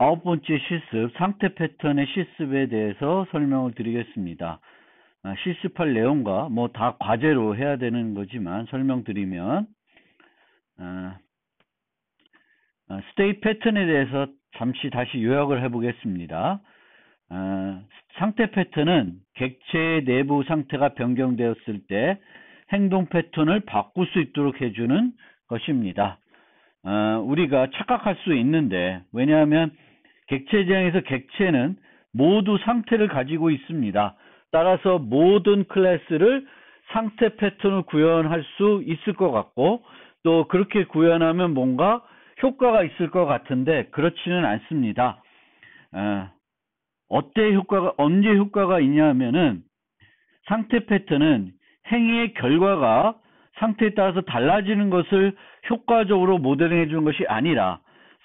아홉 번째 실습, 상태 패턴의 실습에 대해서 설명을 드리겠습니다. 실습할 내용과 뭐 다 과제로 해야 되는 거지만 설명드리면, 스테이 패턴에 대해서 잠시 다시 요약을 해보겠습니다. 상태 패턴은 객체의 내부 상태가 변경되었을 때 행동 패턴을 바꿀 수 있도록 해주는 것입니다. 우리가 착각할 수 있는데, 왜냐하면 객체 지향에서 객체는 모두 상태를 가지고 있습니다. 따라서 모든 클래스를 상태 패턴을 구현할 수 있을 것 같고, 또 그렇게 구현하면 뭔가 효과가 있을 것 같은데 그렇지는 않습니다. 언제 효과가 있냐면은, 상태 패턴은 행위의 결과가 상태에 따라서 달라지는 것을 효과적으로 모델링해 주는 것이 아니라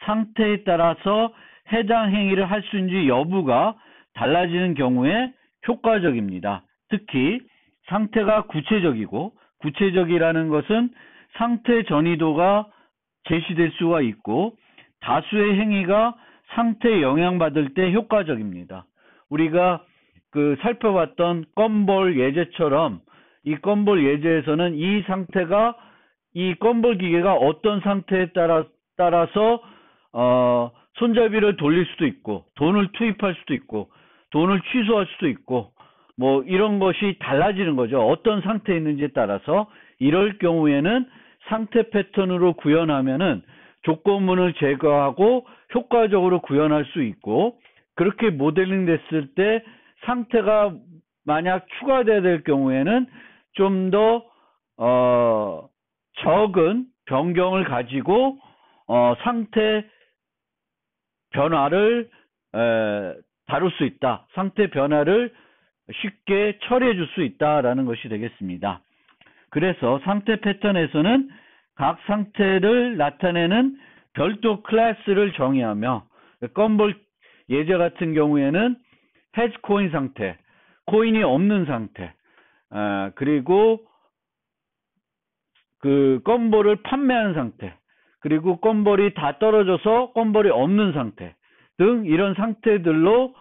상태에 따라서 해당 행위를 할 수 있는지 여부가 달라지는 경우에 효과적입니다. 특히 상태가 구체적이고, 구체적이라는 것은 상태 전이도가 제시될 수가 있고 다수의 행위가 상태에 영향받을 때 효과적입니다. 우리가 살펴봤던 껌볼 예제처럼, 이 껌볼 예제에서는 이 상태가, 이 껌볼 기계가 어떤 상태에 따라서 손잡이를 돌릴 수도 있고, 돈을 투입할 수도 있고, 돈을 취소할 수도 있고, 뭐 이런 것이 달라지는 거죠. 어떤 상태에 있는지에 따라서. 이럴 경우에는 상태 패턴으로 구현하면은 조건문을 제거하고 효과적으로 구현할 수 있고, 그렇게 모델링 됐을 때 상태가 만약 추가돼야 될 경우에는 좀 더 적은 변경을 가지고 상태 변화를 다룰 수 있다. 상태 변화를 쉽게 처리해 줄 수 있다라는 것이 되겠습니다. 그래서 상태 패턴에서는 각 상태를 나타내는 별도 클래스를 정의하며, 껌볼 예제 같은 경우에는 해즈 코인 상태, 코인이 없는 상태, 그리고 껌볼을 판매하는 상태, 그리고 껌볼이 다 떨어져서 껌볼이 없는 상태 등 이런 상태들로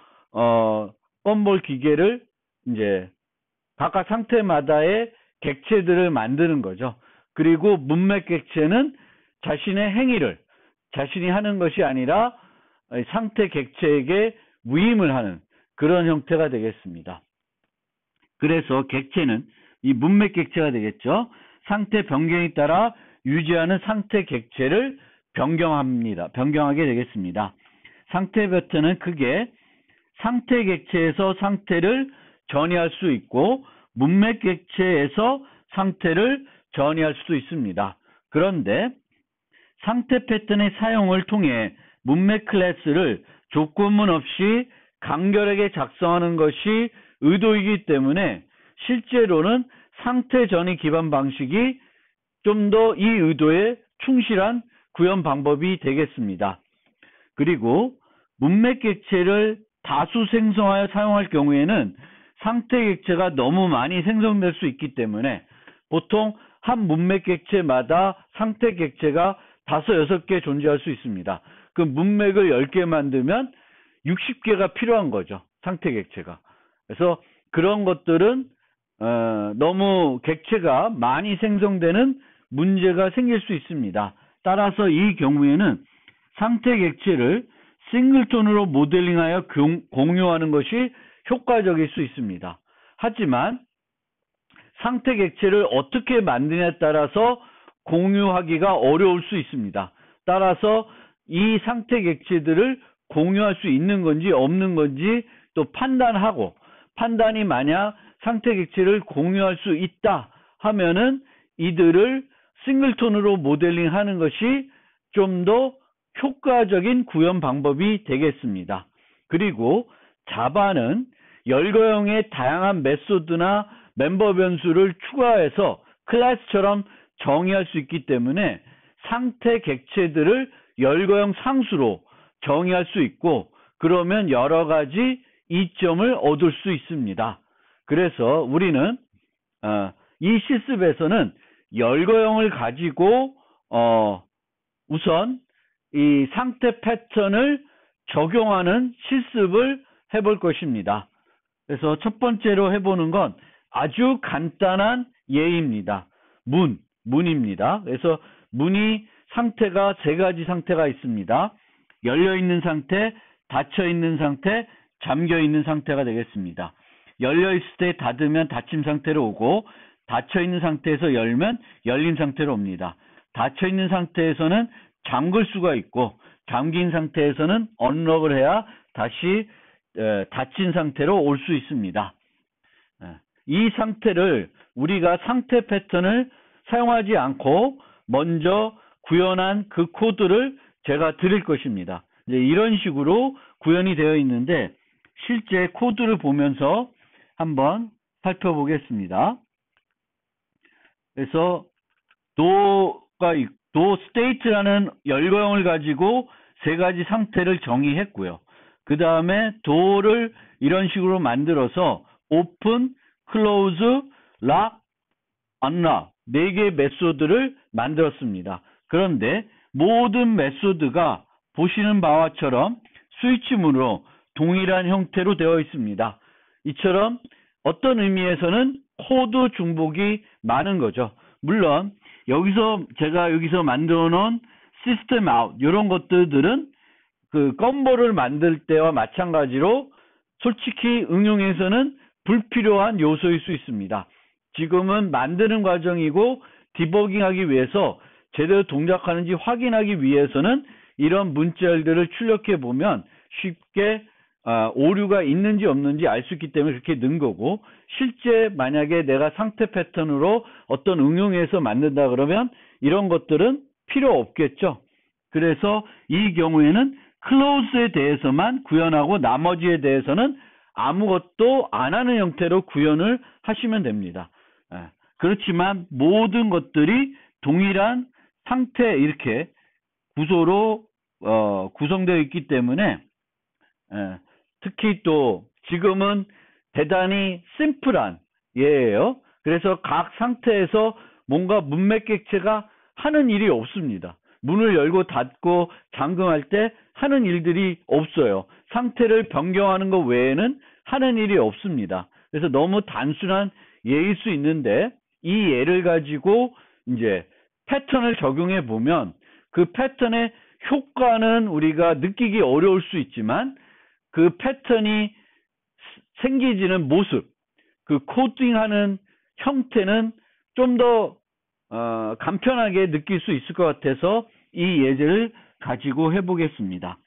껌볼 기계를 이제 각각 상태마다의 객체들을 만드는 거죠. 그리고 문맥 객체는 자신의 행위를 자신이 하는 것이 아니라 상태 객체에게 위임을 하는 그런 형태가 되겠습니다. 그래서 객체는 이 문맥 객체가 되겠죠. 상태 변경에 따라 유지하는 상태 객체를 변경하게 되겠습니다. 상태 패턴은 크게 상태 객체에서 상태를 전이할 수 있고, 문맥 객체에서 상태를 전이할 수도 있습니다. 그런데 상태 패턴의 사용을 통해 문맥 클래스를 조건문 없이 간결하게 작성하는 것이 의도이기 때문에 실제로는 상태 전이 기반 방식이 좀 더 이 의도에 충실한 구현 방법이 되겠습니다. 그리고 문맥 객체를 다수 생성하여 사용할 경우에는 상태 객체가 너무 많이 생성될 수 있기 때문에 보통 한 문맥 객체마다 상태 객체가 5, 6개 존재할 수 있습니다. 그 문맥을 10개 만들면 60개가 필요한 거죠. 상태 객체가. 그래서 그런 것들은 너무 객체가 많이 생성되는 문제가 생길 수 있습니다. 따라서 이 경우에는 상태 객체를 싱글톤으로 모델링하여 공유하는 것이 효과적일 수 있습니다. 하지만 상태 객체를 어떻게 만드냐에 따라서 공유하기가 어려울 수 있습니다. 따라서 이 상태 객체들을 공유할 수 있는 건지 없는 건지 또 판단하고, 판단이 만약 상태 객체를 공유할 수 있다 하면은 이들을 싱글톤으로 모델링 하는 것이 좀 더 효과적인 구현 방법이 되겠습니다. 그리고 자바는 열거형의 다양한 메소드나 멤버 변수를 추가해서 클래스처럼 정의할 수 있기 때문에 상태 객체들을 열거형 상수로 정의할 수 있고, 그러면 여러 가지 이점을 얻을 수 있습니다. 그래서 우리는 이 실습에서는 열거형을 가지고 우선 이 상태 패턴을 적용하는 실습을 해볼 것입니다. 그래서 첫 번째로 해보는 건 아주 간단한 예입니다. 문입니다. 그래서 문이 상태가 세 가지 상태가 있습니다. 열려있는 상태, 닫혀있는 상태, 잠겨있는 상태가 되겠습니다. 열려있을 때 닫으면 닫힘 상태로 오고, 닫혀있는 상태에서 열면 열린 상태로 옵니다. 닫혀있는 상태에서는 잠글 수가 있고, 잠긴 상태에서는 언럭을 해야 다시 닫힌 상태로 올 수 있습니다. 이 상태를 우리가 상태 패턴을 사용하지 않고 먼저 구현한 그 코드를 제가 드릴 것입니다. 이제 이런 식으로 구현이 되어 있는데 실제 코드를 보면서 한번 살펴보겠습니다. 그래서 도 스테이트라는 열거형을 가지고 세 가지 상태를 정의했고요. 그 다음에 도를 이런 식으로 만들어서 오픈, 클로즈, 락, 언락 네 개의 메소드를 만들었습니다. 그런데 모든 메소드가 보시는 바와처럼 스위치문으로 동일한 형태로 되어 있습니다. 이처럼 어떤 의미에서는 코드 중복이 많은 거죠. 물론 제가 여기서 만들어 놓은 시스템 아웃 이런 것들은 그 껌볼을 만들 때와 마찬가지로 솔직히 응용에서는 불필요한 요소일 수 있습니다. 지금은 만드는 과정이고 디버깅하기 위해서 제대로 동작하는지 확인하기 위해서는 이런 문자열들을 출력해 보면 쉽게 오류가 있는지 없는지 알 수 있기 때문에 그렇게 넣은 거고, 실제 만약에 내가 상태 패턴으로 어떤 응용에서 만든다 그러면 이런 것들은 필요 없겠죠. 그래서 이 경우에는 클로즈에 대해서만 구현하고 나머지에 대해서는 아무것도 안 하는 형태로 구현을 하시면 됩니다. 그렇지만 모든 것들이 동일한 상태 이렇게 구조로 구성되어 있기 때문에 특히 또 지금은 대단히 심플한 예예요. 그래서 각 상태에서 뭔가 문맥 객체가 하는 일이 없습니다. 문을 열고 닫고 잠금할 때 하는 일들이 없어요. 상태를 변경하는 것 외에는 하는 일이 없습니다. 그래서 너무 단순한 예일 수 있는데 이 예를 가지고 이제 패턴을 적용해 보면 그 패턴의 효과는 우리가 느끼기 어려울 수 있지만 그 패턴이 생기지는 모습, 그 코딩하는 형태는 좀 더 간편하게 느낄 수 있을 것 같아서 이 예제를 가지고 해보겠습니다.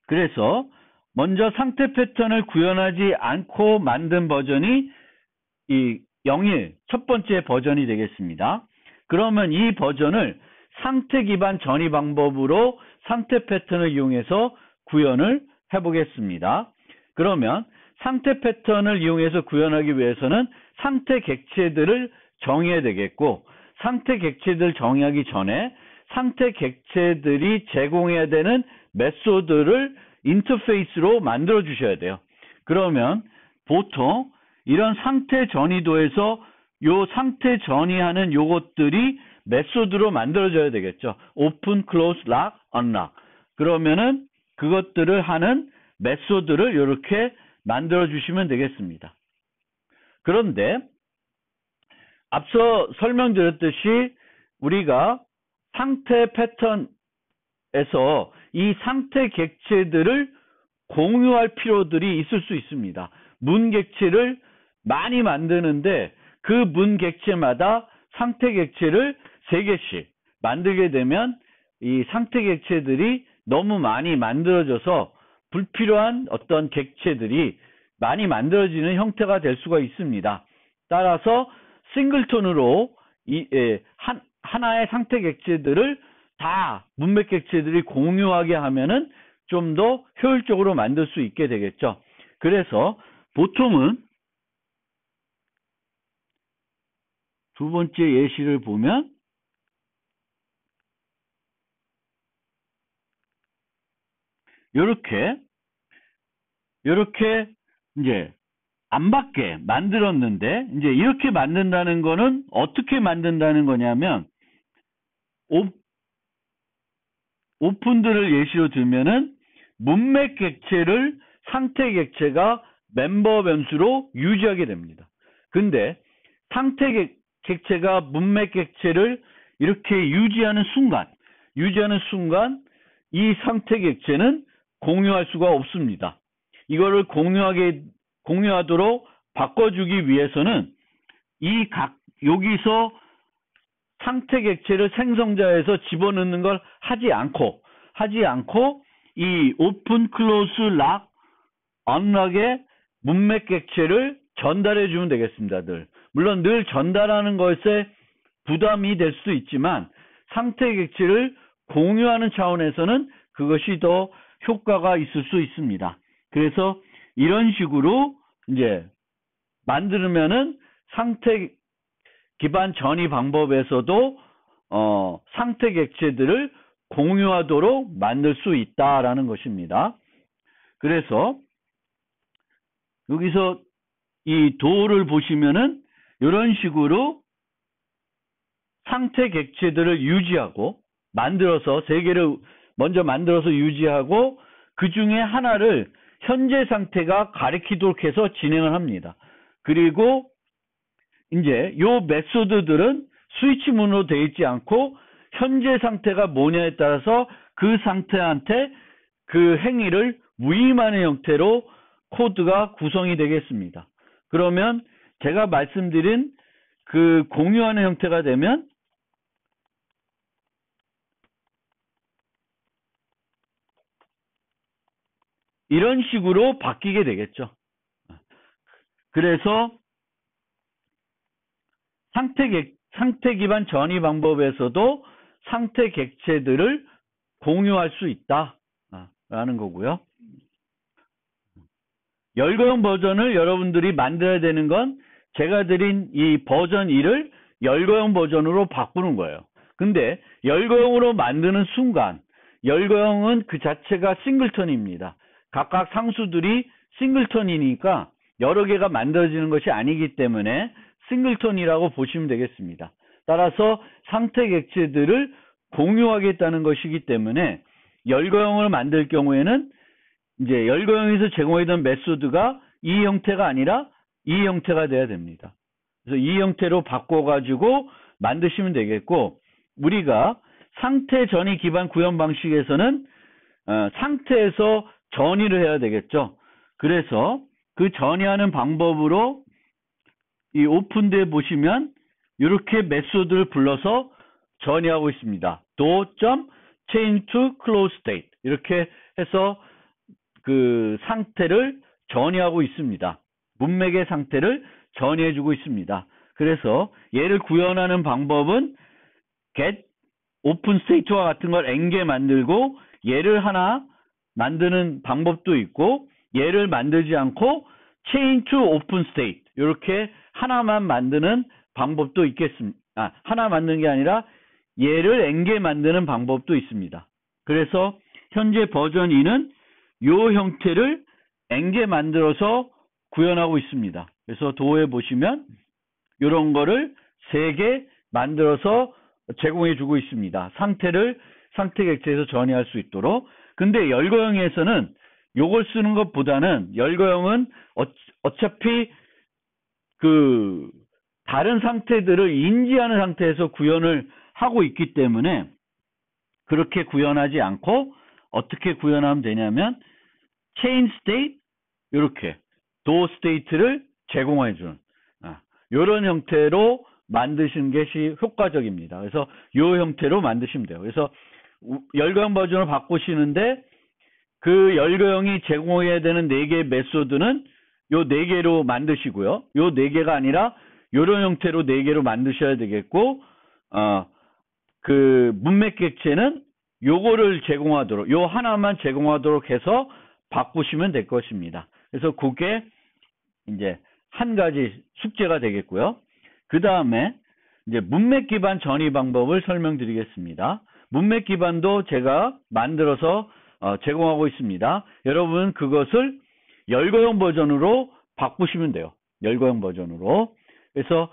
그래서 먼저 상태 패턴을 구현하지 않고 만든 버전이 이 01 첫 번째 버전이 되겠습니다. 그러면 이 버전을 상태 기반 전이 방법으로 상태 패턴을 이용해서 구현을 해보겠습니다. 그러면 상태 패턴을 이용해서 구현하기 위해서는 상태 객체들을 정의해야 되겠고, 상태 객체들 정의하기 전에 상태 객체들이 제공해야 되는 메소드를 인터페이스로 만들어 주셔야 돼요. 그러면 보통 이런 상태 전이도에서 요 상태 전이하는 요것들이 메소드로 만들어져야 되겠죠. 오픈, 클로즈, 락, 언락. 그러면은 그것들을 하는 메소드를 이렇게 만들어 주시면 되겠습니다. 그런데 앞서 설명드렸듯이 우리가 상태 패턴에서 이 상태 객체들을 공유할 필요들이 있을 수 있습니다. 문 객체를 많이 만드는데 그 문 객체마다 상태 객체를 3개씩 만들게 되면 이 상태 객체들이 너무 많이 만들어져서 불필요한 어떤 객체들이 많이 만들어지는 형태가 될 수가 있습니다. 따라서 싱글톤으로 하나의 상태 객체들을 다 문맥 객체들이 공유하게 하면은 좀 더 효율적으로 만들 수 있게 되겠죠. 그래서 보통은 두 번째 예시를 보면 이렇게 이제 안 받게 만들었는데, 이제 이렇게 만든다는 거는 어떻게 만든다는 거냐면 오픈들을 예시로 들면은 문맥 객체를 상태 객체가 멤버 변수로 유지하게 됩니다. 근데 상태 객체가 문맥 객체를 이렇게 유지하는 순간 이 상태 객체는 공유할 수가 없습니다. 이거를 공유하도록 바꿔주기 위해서는 여기서 상태 객체를 생성자에서 집어넣는 걸 하지 않고 이 오픈, 클로즈, 락, 언락의 문맥 객체를 전달해 주면 되겠습니다. 물론 늘 전달하는 것에 부담이 될 수 있지만 상태 객체를 공유하는 차원에서는 그것이 더 효과가 있을 수 있습니다. 그래서 이런 식으로 이제 만들면은 상태 기반 전이 방법에서도 상태 객체들을 공유하도록 만들 수 있다라는 것입니다. 그래서 여기서 이 도를 보시면은 이런 식으로 상태 객체들을 유지하고 만들어서 세 개를 먼저 만들어서 유지하고 그 중에 하나를 현재 상태가 가리키도록 해서 진행을 합니다. 그리고 이제 요 메소드들은 스위치문으로 되어 있지 않고 현재 상태가 뭐냐에 따라서 그 상태한테 그 행위를 위임하는 형태로 코드가 구성이 되겠습니다. 그러면 제가 말씀드린 그 공유하는 형태가 되면 이런 식으로 바뀌게 되겠죠. 그래서 상태 기반 전이 방법에서도 상태 객체들을 공유할 수 있다라는 거고요. 열거용 버전을 여러분들이 만들어야 되는 건 제가 드린 이 버전 1을 열거용 버전으로 바꾸는 거예요. 근데 열거용으로 만드는 순간 열거용은 그 자체가 싱글턴입니다. 각각 상수들이 싱글턴이니까 여러 개가 만들어지는 것이 아니기 때문에 싱글턴이라고 보시면 되겠습니다. 따라서 상태 객체들을 공유하겠다는 것이기 때문에 열거용을 만들 경우에는 이제 열거용에서 제공하던 메소드가 이 형태가 아니라 이 형태가 돼야 됩니다. 그래서 이 형태로 바꿔가지고 만드시면 되겠고, 우리가 상태 전이 기반 구현 방식에서는 상태에서 전이를 해야 되겠죠. 그래서 그 전이하는 방법으로 이 오픈드에 보시면 이렇게 메소드를 불러서 전이하고 있습니다. do.change to close state 이렇게 해서 그 상태를 전이하고 있습니다. 문맥의 상태를 전이해주고 있습니다. 그래서 얘를 구현하는 방법은 get open state와 같은 걸 n개 만들고 얘를 하나 만드는 방법도 있고, 얘를 만들지 않고 change to open state 이렇게 하나만 만드는 방법도 있겠습니다. 하나 만드는 게 아니라 얘를 n개 만드는 방법도 있습니다. 그래서 현재 버전 2는 이 형태를 n개 만들어서 구현하고 있습니다. 그래서 도에 보시면 이런 거를 3개 만들어서 제공해 주고 있습니다. 상태 객체에서 전이할 수 있도록. 근데 열거형에서는 요걸 쓰는 것보다는 열거형은 어차피 그 다른 상태들을 인지하는 상태에서 구현을 하고 있기 때문에 그렇게 구현하지 않고 어떻게 구현하면 되냐면 chain state 이렇게 do state를 제공해 주는 이런 형태로 만드시는 것이 효과적입니다. 그래서 이 형태로 만드시면 돼요. 그래서 열거형 버전을 바꾸시는데 그 열거형이 제공해야 되는 4개의 메소드는 요 4개로 만드시고요. 요 4개가 아니라 이런 형태로 4개로 만드셔야 되겠고, 그 문맥 객체는 요거를 제공하도록, 요 하나만 제공하도록 해서 바꾸시면 될 것입니다. 그래서 그게 이제 한 가지 숙제가 되겠고요. 그 다음에 이제 문맥 기반 전이 방법을 설명드리겠습니다. 문맥 기반도 제가 만들어서 제공하고 있습니다. 여러분 그것을 열거형 버전으로 바꾸시면 돼요. 열거형 버전으로. 그래서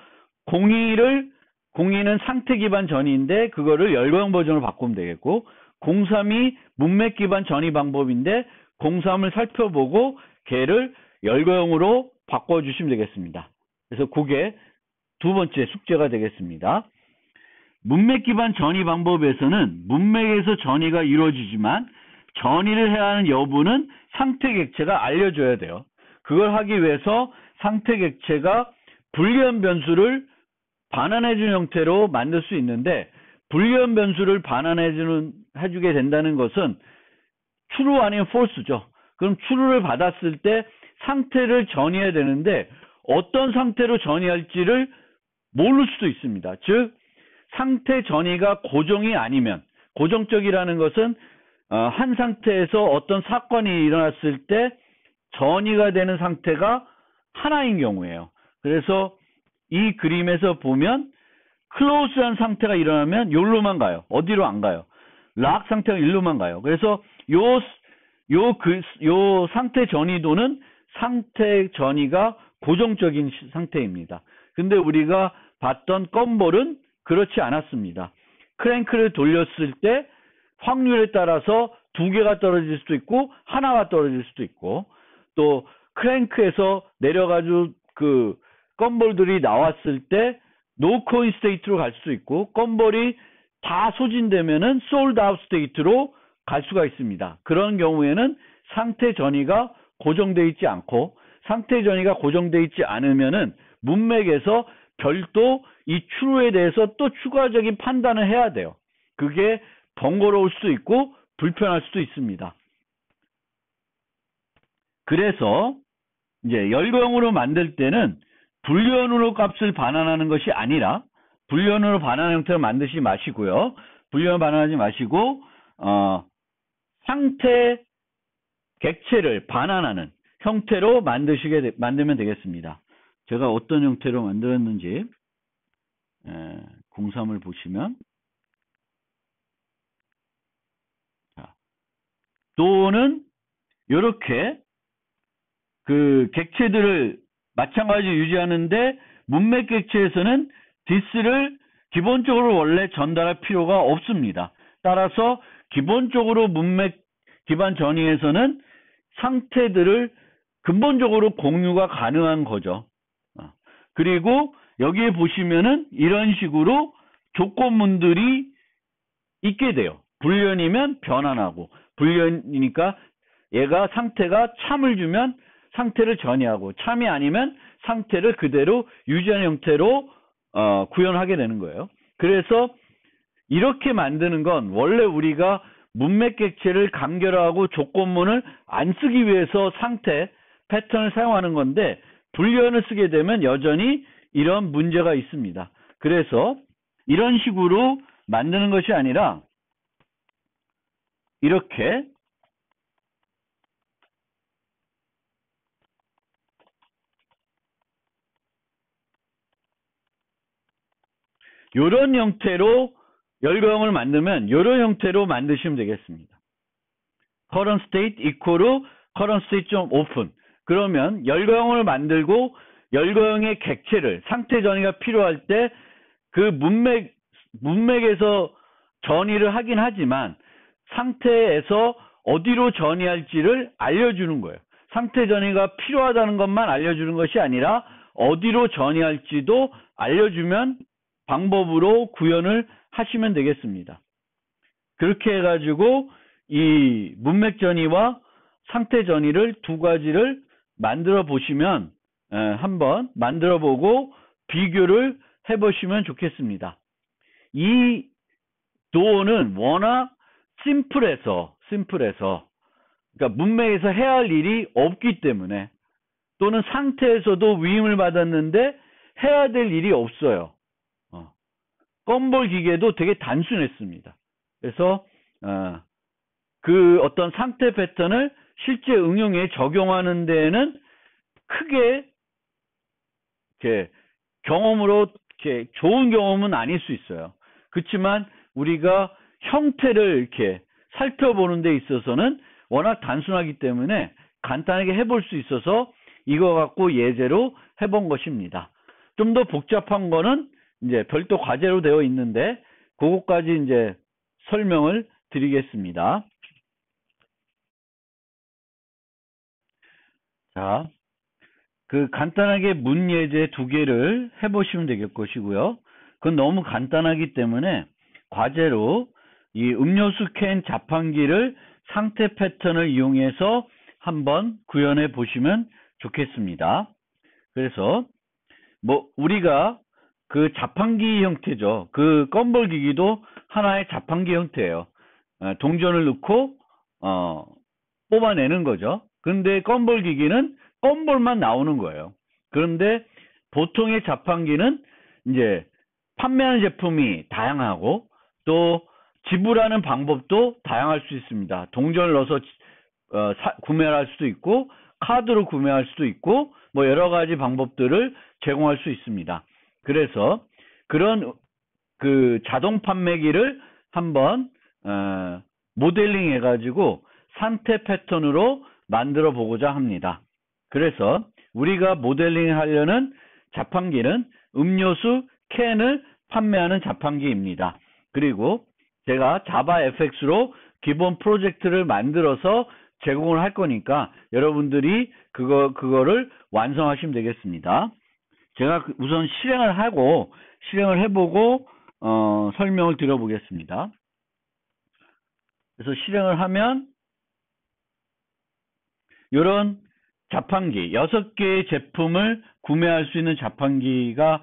02는 상태 기반 전이인데 그거를 열거형 버전으로 바꾸면 되겠고, 03이 문맥 기반 전이 방법인데 03을 살펴보고 걔를 열거형으로 바꿔주시면 되겠습니다. 그래서 그게 두 번째 숙제가 되겠습니다. 문맥 기반 전이 방법에서는 문맥에서 전이가 이루어지지만 전이를 해야 하는 여부는 상태 객체가 알려줘야 돼요. 그걸 하기 위해서 상태 객체가 불리한 변수를 반환해주는 형태로 만들 수 있는데, 불리한 변수를 반환해주게 된다는 것은 true 아니면 false죠. 그럼 true를 받았을 때 상태를 전이해야 되는데 어떤 상태로 전이할지를 모를 수도 있습니다. 즉 상태 전이가 고정이 아니면, 고정적이라는 것은 한 상태에서 어떤 사건이 일어났을 때 전이가 되는 상태가 하나인 경우예요. 그래서 이 그림에서 보면 클로즈한 상태가 일어나면 여기로만 가요. 어디로 안 가요. 락 상태가 일로만 가요. 그래서 요 상태 전이도는 상태 전이가 고정적인 상태입니다. 근데 우리가 봤던 껌볼은 그렇지 않았습니다. 크랭크를 돌렸을 때 확률에 따라서 두 개가 떨어질 수도 있고 하나가 떨어질 수도 있고, 또 크랭크에서 내려가지고 그 껌볼들이 나왔을 때 노 코인 스테이트로 갈 수도 있고, 껌볼이 다 소진되면은 솔드 아웃 스테이트로 갈 수가 있습니다. 그런 경우에는 상태 전이가 고정되어 있지 않고, 상태 전이가 고정되어 있지 않으면은 문맥에서 별도 이 true에 대해서 또 추가적인 판단을 해야 돼요. 그게 번거로울 수도 있고 불편할 수도 있습니다. 그래서 이제 열거형으로 만들 때는 불리언으로 값을 반환하는 것이 아니라, 불리언으로 반환 형태를 만드시 마시고요. 불리언 반환하지 마시고 상태 객체를 반환하는 형태로 만들면 되겠습니다. 제가 어떤 형태로 만들었는지 03을 보시면, 또는 이렇게 그 객체들을 마찬가지로 유지하는데 문맥 객체에서는 this를 기본적으로 원래 전달할 필요가 없습니다. 따라서 기본적으로 문맥 기반 전이에서는 상태들을 근본적으로 공유가 가능한 거죠. 그리고 여기에 보시면은 이런 식으로 조건문들이 있게 돼요. 불리언이면 변환하고, 불리언이니까 얘가 상태가 참을 주면 상태를 전이하고, 참이 아니면 상태를 그대로 유지하는 형태로 구현하게 되는 거예요. 그래서 이렇게 만드는 건 원래 우리가 문맥 객체를 간결화하고 조건문을 안 쓰기 위해서 상태 패턴을 사용하는 건데, 불리언을 쓰게 되면 여전히 이런 문제가 있습니다. 그래서 이런 식으로 만드는 것이 아니라 이렇게 이런 형태로 열거형을 만들면 이런 형태로 만드시면 되겠습니다. current state equal current state open. 그러면 열거형을 만들고 열거형의 객체를, 상태 전이가 필요할 때 그 문맥에서 전이를 하긴 하지만 상태에서 어디로 전이할지를 알려주는 거예요. 상태 전이가 필요하다는 것만 알려주는 것이 아니라 어디로 전이할지도 알려주면 방법으로 구현을 하시면 되겠습니다. 그렇게 해가지고 이 문맥 전이와 상태 전이를 두 가지를 만들어 보시면, 한번 만들어 보고 비교를 해보시면 좋겠습니다. 이 도어는 워낙 심플해서 그러니까 문맥에서 해야 할 일이 없기 때문에, 또는 상태에서도 위임을 받았는데 해야 될 일이 없어요. 껌볼 기계도 되게 단순했습니다. 그래서 그 어떤 상태 패턴을 실제 응용에 적용하는 데에는 크게 이렇게 경험으로 이렇게 좋은 경험은 아닐 수 있어요. 그렇지만 우리가 형태를 이렇게 살펴보는 데 있어서는 워낙 단순하기 때문에 간단하게 해볼 수 있어서 이거 갖고 예제로 해본 것입니다. 좀 더 복잡한 거는 이제 별도 과제로 되어 있는데 그것까지 이제 설명을 드리겠습니다. 자, 그 간단하게 문예제 2개를 해보시면 될 것이고요. 그건 너무 간단하기 때문에 과제로 이 음료수 캔 자판기를 상태 패턴을 이용해서 한번 구현해 보시면 좋겠습니다. 그래서 뭐 우리가 그 자판기 형태죠. 그 껌볼 기기도 하나의 자판기 형태예요. 동전을 넣고 뽑아내는 거죠. 근데 껌볼 기기는 껌볼만 나오는 거예요. 그런데 보통의 자판기는 이제 판매하는 제품이 다양하고 또 지불하는 방법도 다양할 수 있습니다. 동전을 넣어서 구매를 할 수도 있고 카드로 구매할 수도 있고 뭐 여러 가지 방법들을 제공할 수 있습니다. 그래서 그런 그 자동 판매기를 한번 모델링 해가지고 상태 패턴으로 만들어 보고자 합니다. 그래서 우리가 모델링 하려는 자판기는 음료수 캔을 판매하는 자판기입니다. 그리고 제가 자바 FX로 기본 프로젝트를 만들어서 제공을 할 거니까 여러분들이 그거를 완성하시면 되겠습니다. 제가 우선 실행을 해보고 설명을 드려보겠습니다. 그래서 실행을 하면 이런 자판기 6개의 제품을 구매할 수 있는 자판기가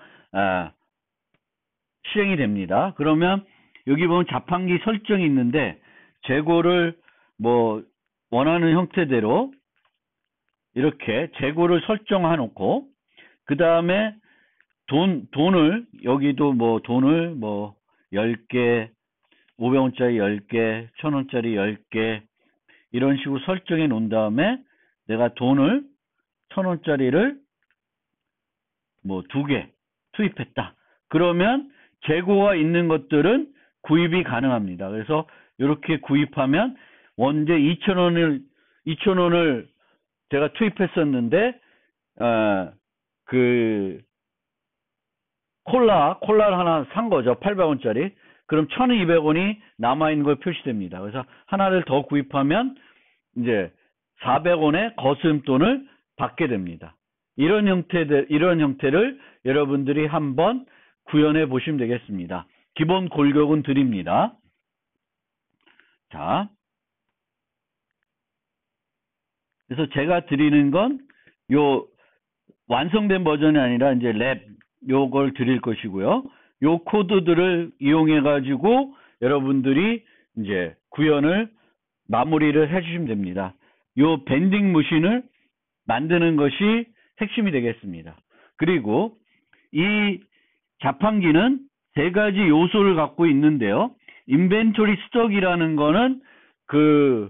실행이 됩니다. 그러면 여기 보면 자판기 설정이 있는데 재고를 뭐 원하는 형태대로 이렇게 재고를 설정해 놓고 그 다음에 돈을 여기도 뭐 돈을 뭐 10개 500원짜리 10개 1000원짜리 10개 이런 식으로 설정해 놓은 다음에 내가 돈을 1000원짜리를 뭐 2개 투입했다. 그러면 재고가 있는 것들은 구입이 가능합니다. 그래서 이렇게 구입하면 원재 2,000원을 제가 투입했었는데 그 콜라를 하나 산 거죠. 800원짜리. 그럼 1,200원이 남아있는 걸 표시됩니다. 그래서 하나를 더 구입하면 이제 400원의 거스름돈을 받게 됩니다. 이런 형태를 여러분들이 한번 구현해 보시면 되겠습니다. 기본 골격은 드립니다. 자, 그래서 제가 드리는 건 요 완성된 버전이 아니라 이제 랩 요걸 드릴 것이고요. 요 코드들을 이용해 가지고 여러분들이 이제 구현을 마무리를 해 주시면 됩니다. 요 밴딩 머신을 만드는 것이 핵심이 되겠습니다. 그리고 이 자판기는 3가지 요소를 갖고 있는데요. 인벤토리 스톡이라는 거는 그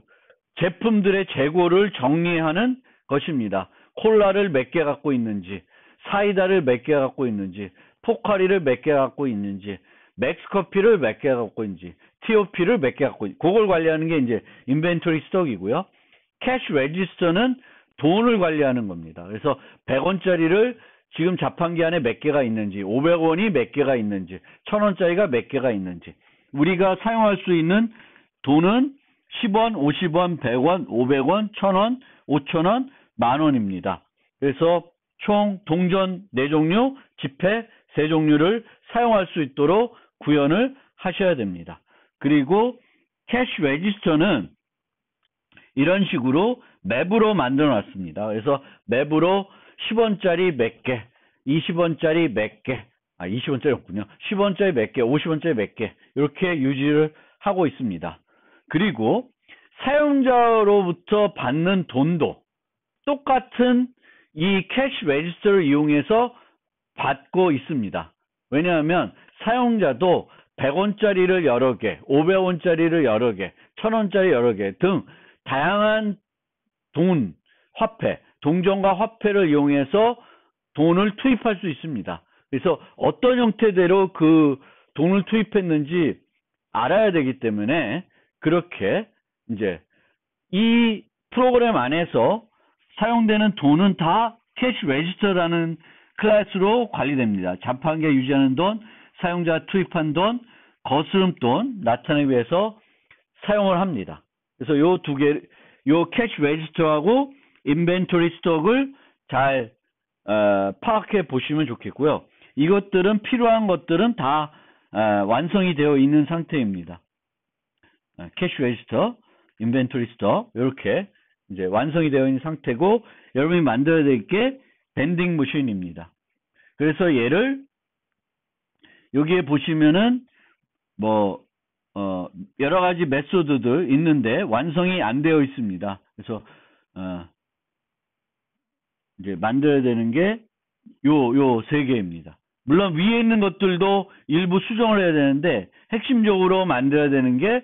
제품들의 재고를 정리하는 것입니다. 콜라를 몇 개 갖고 있는지, 사이다를 몇 개 갖고 있는지, 포카리를 몇 개 갖고 있는지, 맥스커피를 몇 개 갖고 있는지, TOP를 몇 개 갖고 있는지, 그걸 관리하는 게 이제 인벤토리 스톡이고요. 캐시 레지스터는 돈을 관리하는 겁니다. 그래서 100원짜리를 지금 자판기 안에 몇 개가 있는지, 500원이 몇 개가 있는지, 1000원짜리가 몇 개가 있는지, 우리가 사용할 수 있는 돈은 10원, 50원, 100원, 500원, 1000원, 5000원, 만원입니다. 그래서 총 동전 4종류, 지폐 3종류를 사용할 수 있도록 구현을 하셔야 됩니다. 그리고 캐시 레지스터는 이런 식으로 맵으로 만들어 놨습니다. 그래서 맵으로 10원짜리 몇 개, 20원짜리 몇 개, 20원짜리 없군요. 10원짜리 몇 개, 50원짜리 몇 개, 이렇게 유지를 하고 있습니다. 그리고 사용자로부터 받는 돈도 똑같은 이 캐시 레지스터를 이용해서 받고 있습니다. 왜냐하면 사용자도 100원짜리를 여러 개, 500원짜리를 여러 개, 1000원짜리 여러 개 등 다양한 돈, 화폐, 동전과 화폐를 이용해서 돈을 투입할 수 있습니다. 그래서 어떤 형태대로 그 돈을 투입했는지 알아야 되기 때문에 그렇게 이제 이 프로그램 안에서 사용되는 돈은 다 캐시 레지스터라는 클래스로 관리됩니다. 자판기에 유지하는 돈, 사용자 투입한 돈, 거스름돈 나타내기 위해서 사용을 합니다. 그래서 요 두 개, 요 캐시 레지스터하고 인벤토리 스톡을 잘 파악해 보시면 좋겠고요. 이것들은 필요한 것들은 다 완성이 되어 있는 상태입니다. 캐시 레지스터, 인벤토리 스톡 이렇게 이제 완성이 되어 있는 상태고 여러분이 만들어야 될 게 밴딩 머신입니다. 그래서 얘를 여기에 보시면은 뭐 여러 가지 메소드들 있는데 완성이 안 되어 있습니다. 그래서 이제 만들어야 되는 게 요 세 개입니다. 물론 위에 있는 것들도 일부 수정을 해야 되는데 핵심적으로 만들어야 되는 게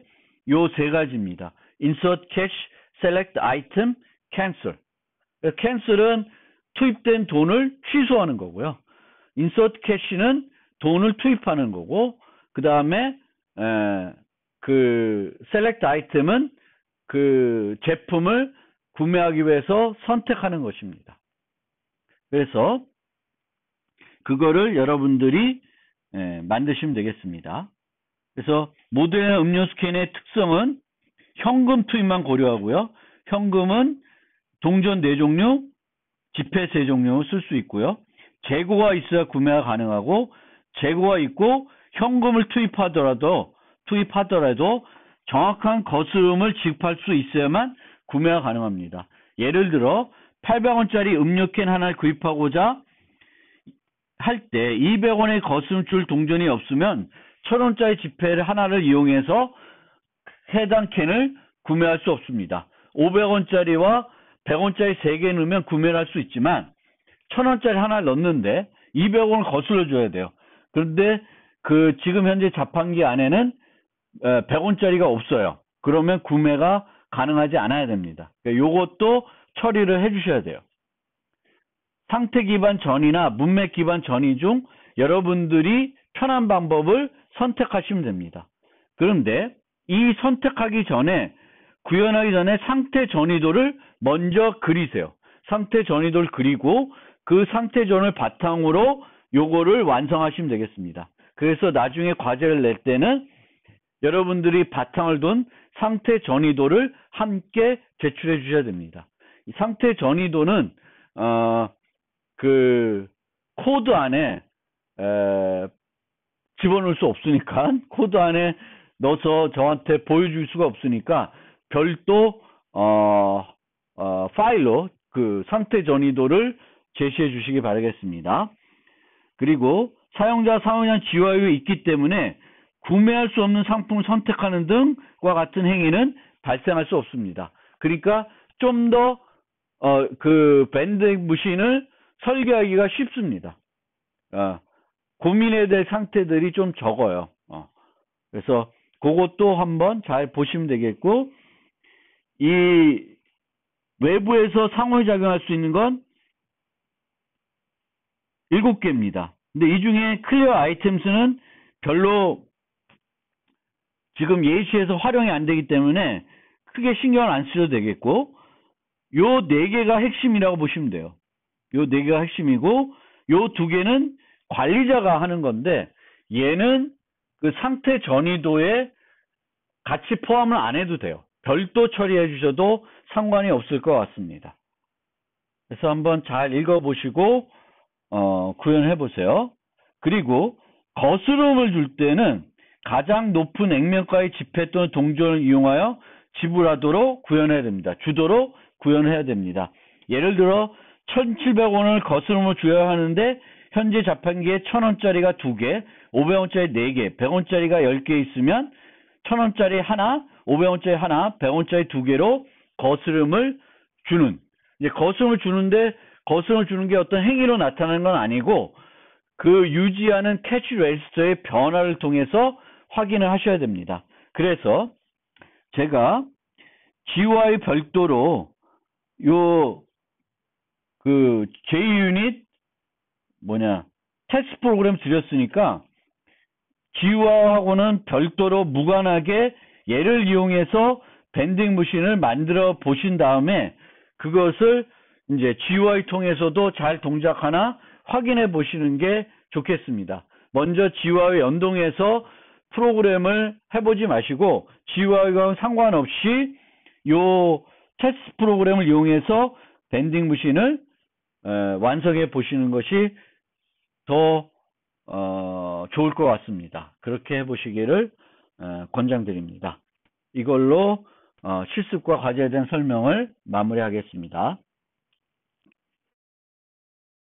요 세 가지입니다. Insert Cash, Select Item, Cancel. Cancel은 투입된 돈을 취소하는 거고요. Insert Cash는 돈을 투입하는 거고, 그 다음에 그 Select Item은 그 제품을 구매하기 위해서 선택하는 것입니다. 그래서 그거를 여러분들이 만드시면 되겠습니다. 그래서 모듈 음료 스캔의 특성은 현금 투입만 고려하고요. 현금은 동전 4종류, 지폐 3종류 쓸 수 있고요. 재고가 있어야 구매가 가능하고 재고가 있고 현금을 투입하더라도 정확한 거스름을 지급할 수 있어야만 구매가 가능합니다. 예를 들어 800원짜리 음료캔 하나를 구입하고자 할 때 200원의 거스름줄 동전이 없으면 1000원짜리 지폐를 하나를 이용해서 해당 캔을 구매할 수 없습니다. 500원짜리와 100원짜리 3개 넣으면 구매를 할 수 있지만 1000원짜리 하나를 넣는데 200원을 거슬러 줘야 돼요. 그런데 그 지금 현재 자판기 안에는 100원짜리가 없어요. 그러면 구매가 가능하지 않아야 됩니다. 그러니까 요것도 처리를 해 주셔야 돼요. 상태 기반 전이나 문맥 기반 전이 중 여러분들이 편한 방법을 선택하시면 됩니다. 그런데 이 선택하기 전에 구현하기 전에 상태 전이도를 먼저 그리세요. 상태 전이도를 그리고 그 상태 전을 바탕으로 요거를 완성하시면 되겠습니다. 그래서 나중에 과제를 낼 때는 여러분들이 바탕을 둔 상태 전이도를 함께 제출해 주셔야 됩니다. 이 상태 전이도는 그 코드 안에 집어넣을 수 없으니까 코드 안에 넣어서 저한테 보여줄 수가 없으니까 별도 파일로 그 상태 전이도를 제시해 주시기 바라겠습니다. 그리고 사용자 사용량 GUI가 있기 때문에 구매할 수 없는 상품을 선택하는 등과 같은 행위는 발생할 수 없습니다. 그러니까 좀 더 그 밴딩 머신을 설계하기가 쉽습니다. 고민해야 될 상태들이 좀 적어요. 그래서 그것도 한번 잘 보시면 되겠고, 이 외부에서 상호작용할 수 있는 건 7개입니다. 근데 이 중에 클리어 아이템스는 별로 지금 예시에서 활용이 안 되기 때문에 크게 신경을 안 쓰셔도 되겠고, 요 4개가 핵심이라고 보시면 돼요. 요 4개가 핵심이고, 요 2개는 관리자가 하는 건데, 얘는 그 상태 전이도에 같이 포함을 안 해도 돼요. 별도 처리해 주셔도 상관이 없을 것 같습니다. 그래서 한번 잘 읽어보시고 구현해 보세요. 그리고 거스름을 줄 때는 가장 높은 액면가의 지폐 또는 동전을 이용하여 지불하도록 구현해야 됩니다. 주도로 구현해야 됩니다. 예를 들어 1,700원을 거스름을 줘야 하는데 현재 자판기에 1,000원짜리가 2개, 500원짜리 4개, 100원짜리가 10개 있으면 1,000원짜리 하나, 500원짜리 하나, 100원짜리 2개로 거스름을 주는, 이제 거스름을 주는데 거스름을 주는 게 어떤 행위로 나타나는 건 아니고 그 유지하는 캐시 레지스터의 변화를 통해서 확인을 하셔야 됩니다. 그래서 제가 GUI 별도로 요 그 JUnit 테스트 프로그램 드렸으니까 GUI하고는 별도로 무관하게 얘를 이용해서 밴딩 머신을 만들어 보신 다음에 그것을 이제 GUI 통해서도 잘 동작하나 확인해 보시는 게 좋겠습니다. 먼저 GUI 연동해서 프로그램을 해보지 마시고 GUI와 상관없이 요 테스트 프로그램을 이용해서 밴딩 머신을 완성해 보시는 것이 더 좋을 것 같습니다. 그렇게 해보시기를 권장드립니다. 이걸로 실습과 과제에 대한 설명을 마무리하겠습니다.